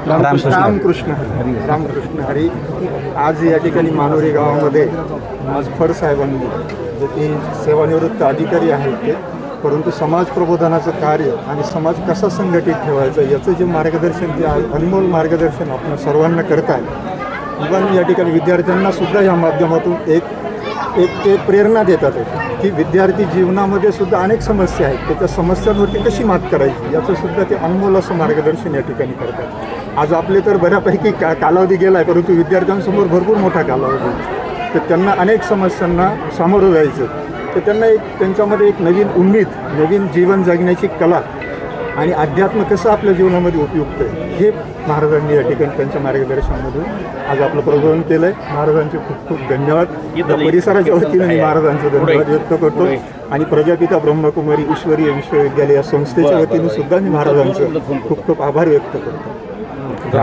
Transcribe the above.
रामकृष्ण हरी. रामकृष्ण हरी. आज या ठिकाणी मानोरी गावामध्ये मजफर साहेबांनी जे की सेवानिवृत्त अधिकारी आहेत ते, परंतु समाज प्रबोधनाचं कार्य आणि समाज कसा संघटित ठेवायचा याचं जे मार्गदर्शन, ते अनमोल मार्गदर्शन आपण सर्वांना करताय. इव्हन या ठिकाणी विद्यार्थ्यांना सुद्धा या माध्यमातून एक ते प्रेरणा देतात की विद्यार्थी जीवनामध्ये सुद्धा अनेक समस्या आहेत, त्याच्या समस्यांवरती कशी मात करायची याचं सुद्धा ते अनमोल असं मार्गदर्शन या ठिकाणी करतात. आज आपले तर बऱ्यापैकी कालावधी गेला आहे, परंतु विद्यार्थ्यांसमोर भरपूर मोठा कालावधी, तर त्यांना अनेक समस्यांना सामोरं जायचं, तर त्यांना त्यांच्यामध्ये एक नवीन उम्मीद, नवीन जीवन जगण्याची कला आणि अध्यात्म कसं आपल्या जीवनामध्ये उपयुक्त आहे हे महाराजांनी या ठिकाणी त्यांच्या मार्गदर्शनामधून आज आपलं प्रबोधन केलं आहे. महाराजांचे खूप खूप धन्यवाद. या परिसराच्या वतीने मी महाराजांचा धन्यवाद व्यक्त करतो आणि प्रजापिता ब्रह्मकुमारी ईश्वरीय विश्वविद्यालय या संस्थेच्या वतीने सुद्धा मी महाराजांचं खूप खूप आभार व्यक्त करतो.